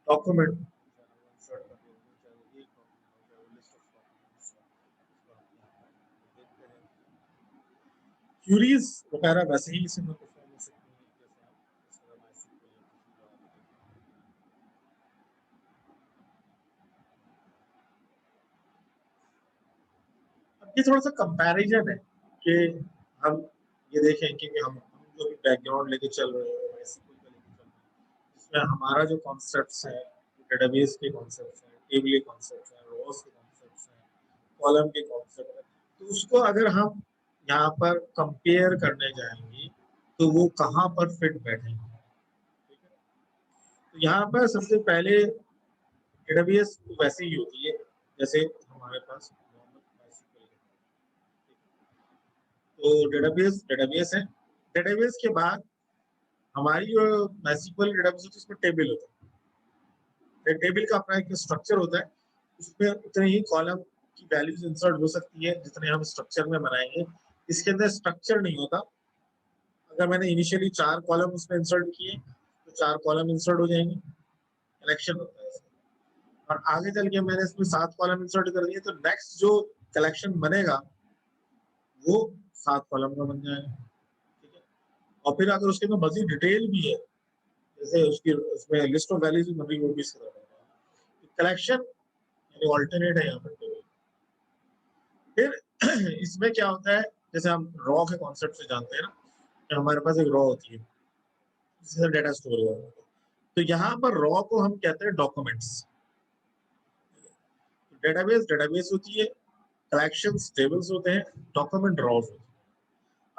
डॉक्यूमेंट इंसर्ट कर देते हैं, चाहे वो एक डॉक्यूमेंट हो, चाहे वो लिस्ट ऑफ डॉक्यूमेंट्स हो, उसको आप यहाँ पर देखते हैं। क्यूरीज वगैरह वैसे ही इसमें परफॉर्म हो सकती हैं जैसे आप इस तरह MySQL या किसी और अब ये थोड़ा सा कंपैरिजन है कि हम ये देखें कि हम जो भी बैकग्राउंड लेके चल रहे हैं MySQL का लेके चल रहे हैं, जिसमें हमारा जो कॉन्सेप्ट्स है, डेटाबेस के कॉन्सेप्ट्स हैं, टेबल के कॉन्सेप्ट्स हैं, रोज के कॉन्सेप्ट्स हैं, कॉलम के कॉन्सेप्ट है, तो उसको अगर हम यहाँ पर कंपेयर करने जाएंगे तो वो कहाँ पर फिट बैठेंगे। ठीक है, तो यहाँ पर सबसे पहले डेटाबेस वैसे ही होती है जैसे हमारे पास नॉर्मल MySQL है। तो डेटाबेस डेटाबेस है। डेटाबेस के बाद हमारी जो MySQL डेटाबेस होती है उसमें टेबल होता है। टेबल का अपना एक स्ट्रक्चर होता है, उसमें उतने ही कॉलम की वैल्यूज इंसर्ट हो सकती है जितने हम स्ट्रक्चर में बनाएंगे। इसके अंदर स्ट्रक्चर नहीं होता। अगर मैंने इनिशियली 4 कॉलम उसमें इंसर्ट किए तो 4 कॉलम इंसर्ट हो जाएंगे, कलेक्शन होता है इसमें। और आगे चल के मैंने इसमें 7 कॉलम इंसर्ट कर दिए तो नेक्स्ट जो कलेक्शन बनेगा वो 7 कॉलम का बन जाएगा। ठीक है, और फिर अगर उसके अंदर मजीद डिटेल भी है जैसे उसकी उसमें लिस्ट ऑफ वैल्यूज बन रही है वो भी इसका कलेक्शन यानी ऑल्टरनेट है यहाँ पर टेबल। फिर इसमें क्या होता है, जैसे हम रॉ के कॉन्सेप्ट से जानते हैं ना कि हमारे पास एक रॉ होती है जिसमें डेटा स्टोर हुआ है। तो यहाँ पर रॉ को हम कहते हैं डॉक्यूमेंट्स। डेटाबेस डेटाबेस होती है, कलेक्शंस टेबल्स होते हैं, डॉक्यूमेंट रॉ होते हैं।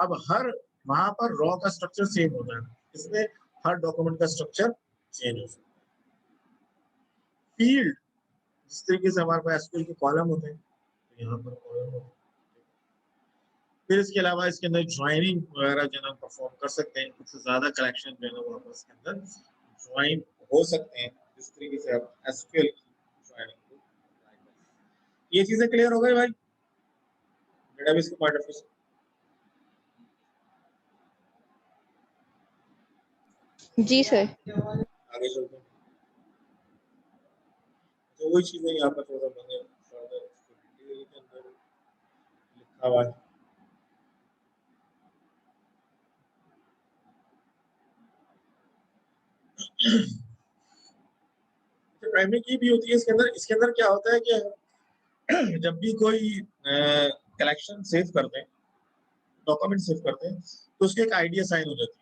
अब हर वहां पर रॉ का स्ट्रक्चर सेम होता है, इसमें हर डॉक्यूमेंट का स्ट्रक्चर चेंज हो सकता है। फील्ड जिस तरीके से हमारे पास एसक्यूएल के कॉलम होते हैं तो यहाँ पर कॉलम होते हैं। फिर इसके अलावा इसके अंदर ज्वाइनिंग वगैरह जो है परफॉर्म कर सकते हैं, इससे ज्यादा कलेक्शन जो है ना वहाँ पर इसके अंदर ज्वाइन हो सकते हैं जिस तरीके से आप एसक्यूएल की ज्वाइनिंग को apply करते हैं। ये चीजें क्लियर हो गई भाई डेटाबेस के पॉइंट ऑफ व्यू से? जी सर। आगे चलते हैं, तो वही चीजें यहाँ पर थोड़ा मैंने further डिटेल के अंदर लिखा हुआ है। प्राइमरी की भी होती है इसके अंदर। इसके अंदर क्या होता है कि जब भी कोई कलेक्शन सेव करते हैं, डॉक्यूमेंट सेव करते हैं तो उसकी एक आईडी असाइन हो जाती है।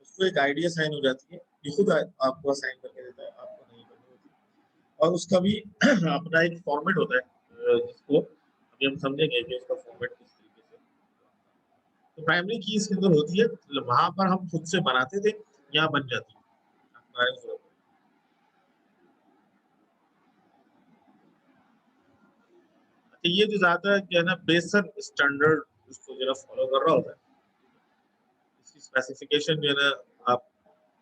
उसको एक आईडी असाइन हो जाती है, ये खुद आपको असाइन करके देता है, आपको नहीं करनी होती। और उसका भी अपना एक फॉर्मेट होता है जिसको अभी हम समझेंगे कि उसका फॉर्मेट किस तरीके से। तो प्राइमरी की इसके अंदर होती है, वहां पर हम खुद से बनाते थे, यहाँ बन जाती है। तो ये जो ज्यादा जो है ना बेसिक स्टैंडर्ड उसको जो है फॉलो कर रहा होता है, इसकी स्पेसिफिकेशन जो है ना आप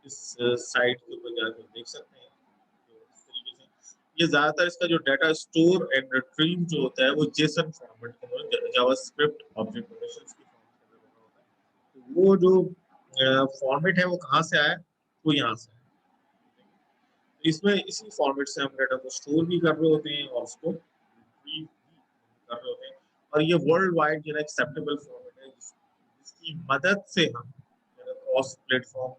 इस साइट के ऊपर जाकर देख सकते हैं। तो इस तरीके से ये ज्यादातर इसका जो डाटा स्टोर एंड रिट्रीव जो होता है वो जेसन फॉर्मेट के अंदर जावास्क्रिप्ट ऑब्जेक्ट ओरिएंटेशन की फॉर्म के अंदर बना होता है। तो वो जो फॉर्मेट है वो कहाँ से आया, वो यहाँ से आया। इसमें इसी फॉर्मेट से हम डाटा को स्टोर भी कर रहे होते हैं और उसको retrieve भी कर रहे होते हैं। और ये वर्ल्ड वाइड जो है एक्सेप्टेबल फॉर्मेट है जिसकी मदद से हम क्रॉस प्लेटफॉर्म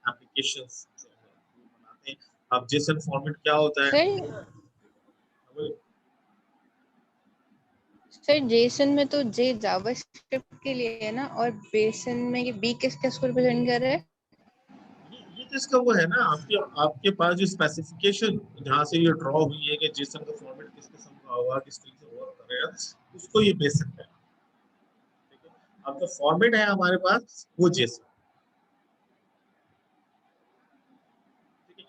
एप्लीकेशंस जो है वो बनाते हैं। अब जेसन फॉर्मेट क्या होता है? सर सर जेसन में तो जे जावास्क्रिप्ट के लिए है ना, और बेसन में ये बी किसको रिप्रेजेंट कर रहा है? ये तो इसका वो है ना, आपके आपके पास जो स्पेसिफिकेशन जहाँ से ये ड्रॉ हुई है कि जेसन का फॉर्मेट किस किस्म का होगा, किस तरीके से वर्क करेगा, उसको ये बेस सकता है। ठीक है, अब जो फॉर्मेट है हमारे पास वो जेसन। ठीक है,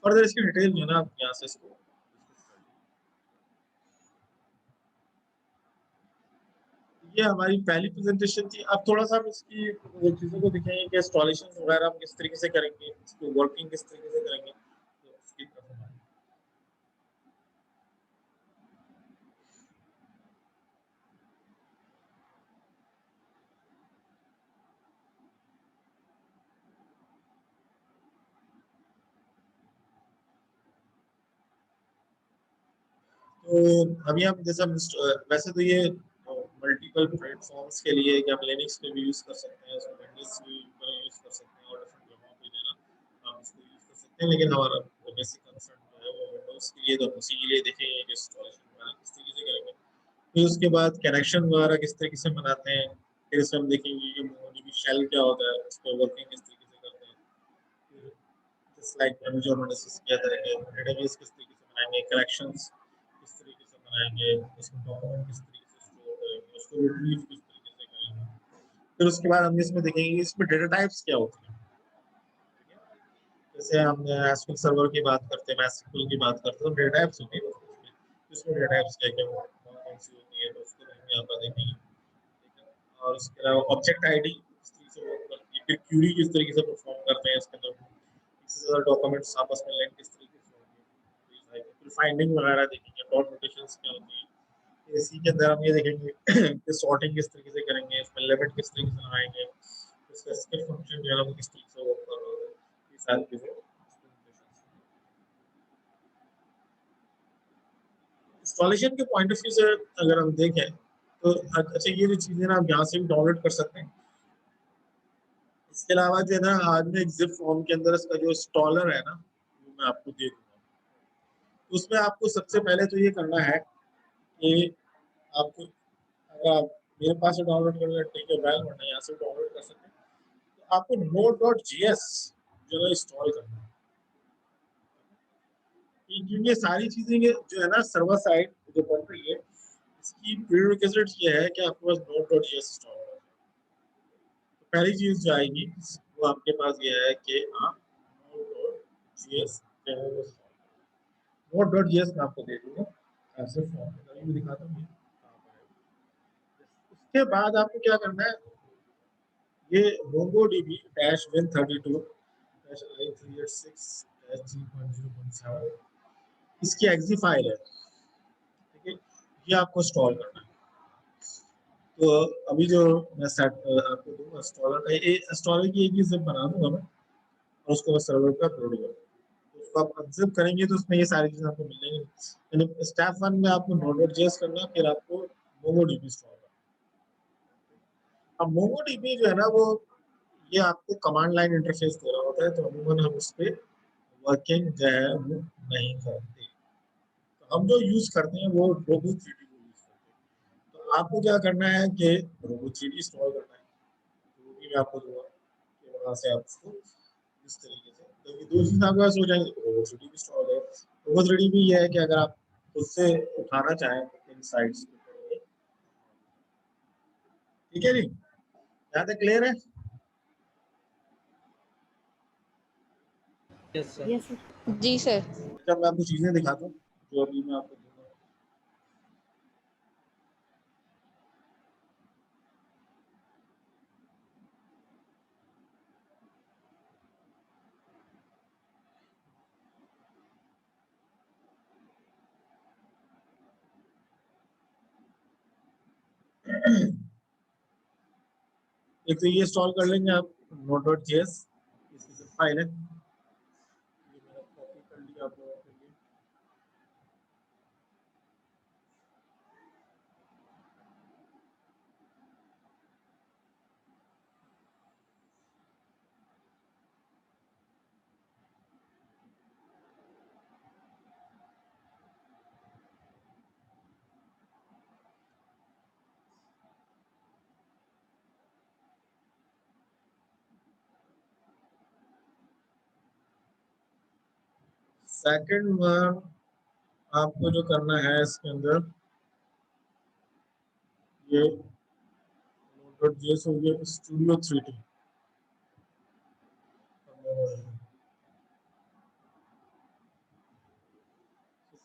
फर्दर इसकी डिटेल जो है ना आप यहाँ से इसको ये हमारी पहली प्रेजेंटेशन थी। अब थोड़ा सा हम इसकी वो चीज़ों को दिखाएंगे कि इंस्टॉलेशन वगैरह हम किस तरीके से करेंगे, इसकी वर्किंग किस तरीके से करेंगे, तो उसकी तरफ हम आएंगे। तो अभी हम जैसे हम वैसे तो ये मल्टीपल प्लेटफॉर्म्स के लिए कि हम लिनक्स पे भी यूज़ कर सकते हैं, उसमें विंडोज भी यूज़ कर सकते हैं और डिफरेंट जगहों पे जो है ना हम इसको यूज़ कर सकते हैं। लेकिन हमारा बेसिक कंसर्न जो है वो विंडोज के लिए, तो हम उसी के लिए देखेंगे कि इंस्टॉलेशन वगैरह किस तरीके से करेंगे। फिर उसके बाद कनेक्शन वगैरह किस तरीके से बनाते हैं। फिर इसमें हम देखेंगे कि मोंगोडीबी शेल क्या होता है, उस पर वर्किंग किस तरीके से करते हैं। फिर जस्ट लाइक मैंने जो हमने डिस्कस किया था कि डेटाबेस किस तरीके से बनाएंगे, कलेक्शंस किस तरीके से बनाएंगे, उसमें डॉक्यूमेंट किस तरीके से स्टोर करेंगे, उसको रिट्रीव किस तरीके से करेंगे। फिर उसके बाद हम इसमें देखेंगे इसमें डेटा टाइप्स क्या होती है। जैसे हम एसक्यूएल सर्वर की बात करते हैं, MySQL की बात करते हैं, तो डेटा टाइप्स होती है उसमें डेटा टाइप्स क्या-क्या कौन सी होती है, तो उसको हम यहाँ पर देखेंगे। और उसके अलावा ऑब्जेक्ट आईडी किस तरीके से वर्क करती है, फिर क्यूरी किस तरीके से परफॉर्म करते हैं इसके अंदर, इससे ज़्यादा डॉक्यूमेंट्स आपस में लिंक किस तरीके से होंगे, फिर फाइंडिंग वगैरह देखेंगे, डॉट नोटेशंस क्या होती है। इसी के अंदर हम ये देखेंगे कि सॉर्टिंग किस तरीके से करेंगे, इसमें लिमिट किस तरीके से लगाएंगे, इसका स्किप फंक्शन जो है वो किस तरीके से वर्क कर रहा है, ये सारी चीज़ें। इंस्टॉलेशन के पॉइंट ऑफ व्यू से अगर हम देखें तो अच्छा ये जो चीज़ें ना आप यहाँ से भी डाउनलोड कर सकते हैं। इसके अलावा जो है ना आज में एक ज़िप फॉर्म के अंदर इसका जो इंस्टॉलर है ना, वो मैं आपको दे दूँगा। उसमें आपको सबसे पहले तो ये करना है कि आपको अगर आप मेरे पास से डाउनलोड कर लें ठीक है, वेल वरना यहाँ से डाउनलोड कर सकते हैं। तो आपको node.js जो है इंस्टॉल करना है। क्योंकि ये सारी चीज़ें ये जो है ना सर्वर साइड जो बन रही है, इसकी प्रीरिक्विजिट ये है कि आपके पास node.js इंस्टॉल होना चाहिए। तो पहली चीज़ जो आएगी वो आपके पास ये है कि आप node.js जो है वो node.js मैं आपको दे दूँगा। ऐसे फॉर्म में अभी भी दिखाता हूँ ये कहाँ पर है। उसके बाद आपको क्या करना है, ये MongoDB -win32-i386-3.0.7 इसकी एग्जी फाइल है, ठीक है, ये आपको इंस्टॉल करना है। तो अभी जो मैं सेट आपको दूंगा इंस्टॉलर का, ये इंस्टॉलर की एक ही ज़िप बना दूंगा मैं और उसको मैं सर्वर पे अपलोड करूँगा। तो उसको आप अनज़िप करेंगे तो उसमें ये सारी चीज़ें आपको मिलेंगी। यानी स्टेप 1 में आपको node.js करना है, फिर आपको MongoDB इंस्टॉल करना है। अब MongoDB जो है ना वो ये आपको कमांड लाइन इंटरफेस दे रहा होता है, तो अमूमन हम उस पे वर्किंग जो है वो नहीं करते। तो हम जो यूज़ करते हैं वो Robo 3D को यूज़ करते हैं। तो आपको क्या करना है कि Robo 3D इंस्टॉल करना है। तो वो भी मैं आपको दूँगा कि वहाँ से आप उसको इस तरीके से, क्योंकि 2 चीज़ आपके पास हो जाएँगी, तो Robo 3D भी इंस्टॉल है। Robo 3D भी ये है कि अगर आप उससे उठाना चाहें इन साइट्स के ऊपर, ठीक है जी? यहाँ तक क्लियर है? Yes sir. Yes sir. जी सर। अच्छा मैं आपको चीज़ें दिखाता हूँ, जो अभी मैं आपको दूँगा। एक तो ये इंस्टॉल कर लेंगे आप node.js, इसकी ज़िप फाइल है। ये मैंने कॉपी कर लिया आप लोगों के लिए। सेकंड वन आपको जो करना है इसके अंदर ये node.js हो गया स्टूडियो 3D।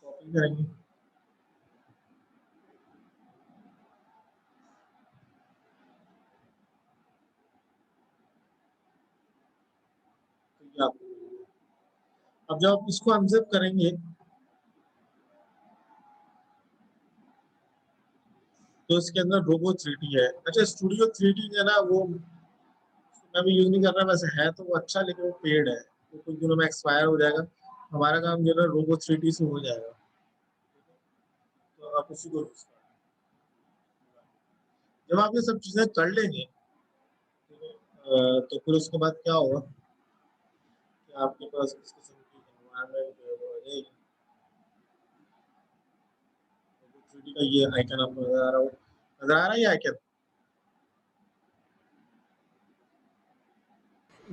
कॉपी करेंगे, तो ये आपको, अब जब आप इसको अनज़िप करेंगे तो इसके अंदर रोबो 3D है। अच्छा स्टूडियो 3D जो है ना वो मैं भी यूज़ नहीं कर रहा, वैसे है तो वो अच्छा, लेकिन वो पेड है, तो कुछ दिनों में एक्सपायर हो जाएगा। हमारा काम जो है ना रोबो 3D से हो जाएगा, तो आप उसी को यूज़ करें। जब आप ये सब चीज़ें कर लेंगे, तो फिर उसके बाद क्या होगा कि आपके पास इस किस्म की एनवायरनमेंट जो है वो आ जाएगी। 3D का ये आइकन आपको नज़र आ रहा हो, नज़र आ रहा है ये आइकन?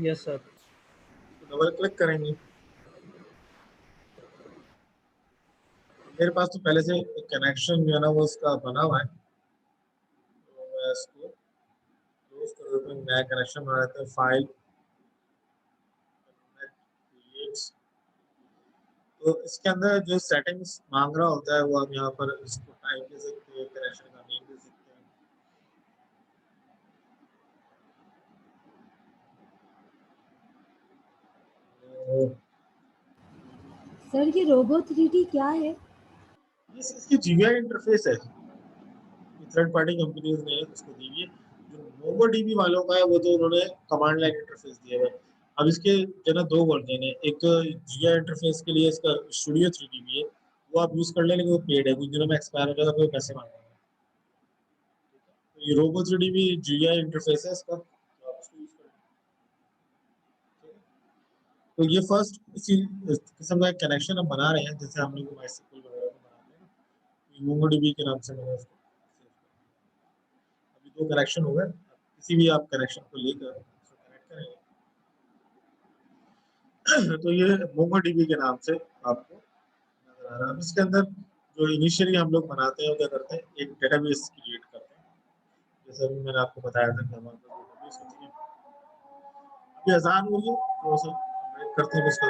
Yes sir. तो डबल क्लिक करेंगे। मेरे पास तो पहले से कनेक्शन जो है ना वो इसका बना हुआ है, तो मैं इसको सपोज कर देते हैं नया कनेक्शन बना देते हैं, फाइल क्रिएट्स। तो इसके अंदर जो सेटिंग्स मांग रहा होता है वो आप यहाँ पर इसको टाइप दे सकते हैं, कनेक्शन का नेम दे सकते हैं। सर ये रोबो 3D क्या है? इसकी जीयूआई इंटरफेस है, थर्ड पार्टी कंपनीज ने इसको दी है। जो मोंगोडीबी वालों का है वो तो उन्होंने कमांड लाइन इंटरफेस दिया है। अब इसके जो है 2 वर्जन है, एक तो जीयूआई इंटरफेस के लिए इसका स्टूडियो 3D भी है, वो आप यूज कर लें, लेकिन वो पेड है, कुछ दिनों में एक्सपायर हो जाएगा तो पैसे मांगेंगे। तो ये रोबो 3D भी जीयूआई इंटरफेस है इसका, तो आप इसको यूज कर लें। तो ये फर्स्ट इसी किस्म का कनेक्शन हम बना रहे हैं, जैसे हम लोग माइस्क्ल वगैरह में बनाते हैं, मोंगोडीबी के नाम से मैंने इसको अभी 2 कनेक्शन हो गए। किसी भी आप कनेक्शन को लेकर इसको कनेक्ट करेंगे तो ये मोंगोडीबी के नाम से आपको नजर आ रहा है। इसके अंदर जो इनिशियली हम लोग बनाते हैं वो क्या करते हैं, एक डेटाबेस क्रिएट करते हैं, जैसे अभी मैंने आपको बताया था कि हमारे पास डेटाबेस होती है। अभी अजान हो रही है, थोड़ा सा वेट करते हैं उसका।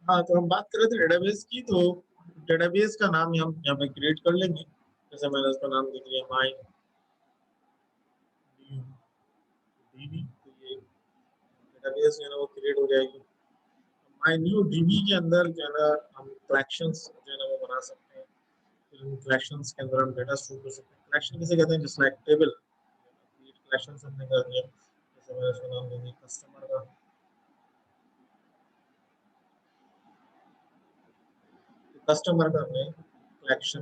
हाँ, तो हम बात कर रहे थे डेटाबेस की, तो डेटाबेस का नाम हम यहाँ पे क्रिएट कर लेंगे। जैसे मैंने उसका नाम दे दिया माई डीबी, तो ये डेटाबेस जो है ना वो क्रिएट हो जाएगी। माई न्यू डीबी के अंदर जो है ना हम कलेक्शंस जो है ना वो बना सकते हैं। फिर इन कलेक्शंस के अंदर हम डेटा स्टोर कर सकते हैं। कलेक्शन किसे कहते हैं, जस्ट लाइक टेबल। कलेक्शंस हमने कर दिया, जैसे मैंने उसका नाम दे दिया कस्टमर का। कस्टमर का हमने कलेक्शन,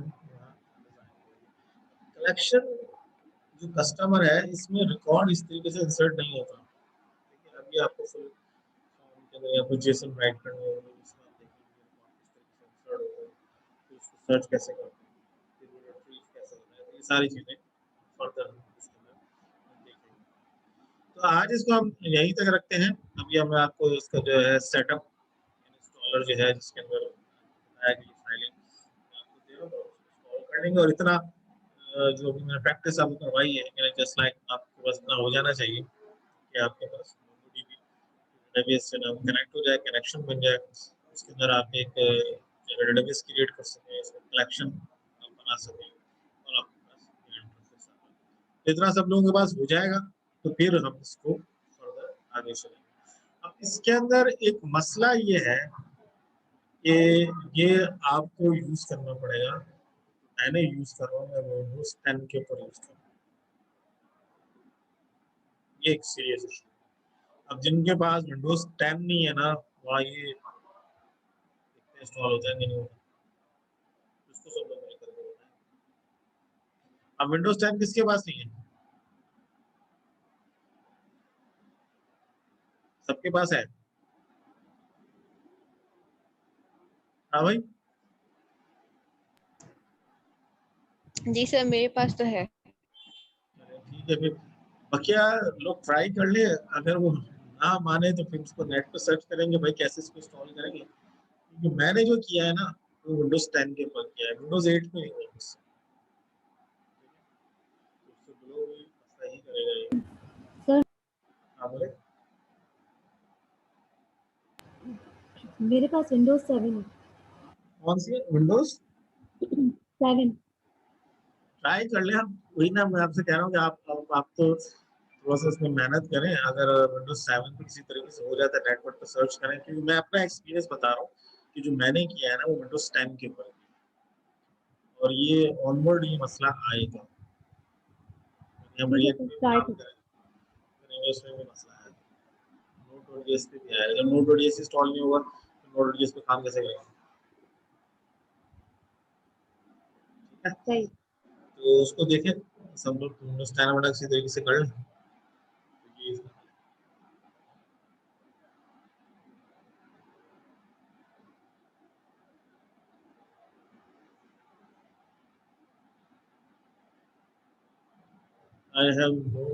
कलेक्शन जो कस्टमर है इसमें रिकॉर्ड इस तरीके से इंसर्ट नहीं होता। लेकिन अभी आपको फुल फॉर्म के अंदर या कुछ जेसन राइट करना होगा, इसमें आप देखेंगे रिकॉर्ड किस तरीके से इंसर्ट होगा, फिर उसको सर्च कैसे करते हैं, फिर वो रिट्रीव कैसे होता है, तो ये सारी चीज़ें फर्दर इसके अंदर देखेंगे। तो आज इसको हम यहीं तक रखते हैं। अभी मैं आपको इसका जो है सेटअप इंस्टॉलर जो है जिसके अंदर बताया कि फाइलिंग आपको दे रहा हूँ, इंस्टॉल कर लेंगे। और इतना जो भी मैंने प्रैक्टिस आपको करवाई है, जस्ट लाइक आपको बस इतना हो जाना चाहिए कि आपके पास डेटाबेस से ना कनेक्ट हो जाए, कनेक्शन बन जाए, उसके अंदर आप एक डेटाबेस क्रिएट कर सकें, इसमें कलेक्शन आप बना सकें और आपके पास इंटरफेस आ जाए। इतना सब लोगों के पास हो जाएगा तो फिर हम इसको आगे चलेंगे। अब इसके अंदर एक मसला ये है कि ये आपको यूज करना पड़ेगा। मैंने यूज कर रहा हूँ, मैं विंडोज 10 के ऊपर यूज कर रहा हूँ। ये एक सीरियस इशू। अब जिनके पास विंडोज 10 नहीं है ना, वहाँ ये इंस्टॉल होता है कि नहीं होता, उसको सब लोग मिलकर के बताएं। अब विंडोज 10 किसके पास नहीं है? सबके पास है। हाँ भाई, जी सर, मेरे पास तो है। ठीक है फिर बकिया लोग ट्राई कर ले। अगर वो ना माने तो फिर उसको नेट पे सर्च करेंगे भाई कैसे इसको इंस्टॉल करेंगे। क्योंकि मैंने जो किया है ना वो विंडोज 10 के ऊपर किया है, विंडोज 8 में नहीं हुआ मुझसे। तो उससे बोलो भी मसला ही करेगा ये। सर हाँ बोले। मेरे पास विंडोज 7 है। कौन सी है? विंडोज 7। ट्राई कर ले। हम वही ना, मैं आपसे कह रहा हूँ कि आप तो थोड़ा सा उसमें मेहनत करें। अगर विंडोज 7 पे किसी तरीके से हो जाता है नेटवर्क पर सर्च करें, क्योंकि मैं अपना एक्सपीरियंस बता रहा हूँ कि जो मैंने किया है ना वो विंडोज 10 के ऊपर किया है। और ये ऑनवर्ड ये मसला आएगा। हम ठीक है रिएक्ट सर, पे भी ट्राई काम कर। करेंगे, उसमें भी मसला है। नोट.js पे भी आएगा। जब नोट.js इंस्टॉल नहीं होगा तो नोट.js पे काम कैसे करेंगे? ठीक है, सही। तो उसको देखें। सब लोग विंडोज 10 वगैरह किसी तरीके से कर लें। तो ये I have no।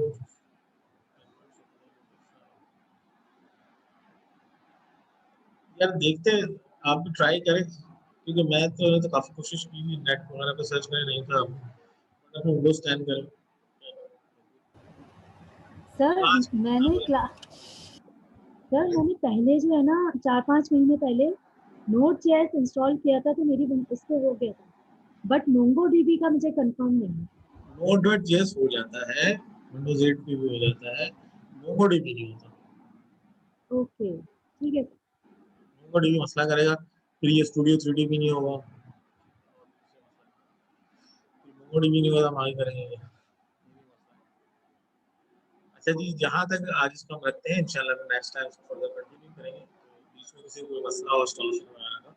यार देखते हैं, आप भी ट्राई करें। क्योंकि मैं तो काफी कोशिश की नेट वगैरह पे सर्च करें, नहीं था। बट विंडोज 10 करें। सर आज मैंने क्लास सर मैंने पहले जो है ना 4-5 महीने पहले नोट जेएस इंस्टॉल किया था तो मेरी उस पे हो गया था। बट मोंगो डीबी का मुझे कंफर्म नहीं है। नोट.js हो जाता है, विंडोज 8 पे भी हो जाता है, मोंगोडीबी नहीं होता। ओके ठीक है। मोंगोडीबी मसला करेगा, फिर ये स्टूडियो 3D भी नहीं होगा। मोंगोडीबी नहीं होगा हम आगे करेंगे। अच्छा जी, जहाँ तक आज इसको हम रखते हैं, इंशाल्लाह नेक्स्ट टाइम इसको फर्दर कंटिन्यू करेंगे। तो बीच में किसी को कोई मसला और सॉल्यूशन बनाना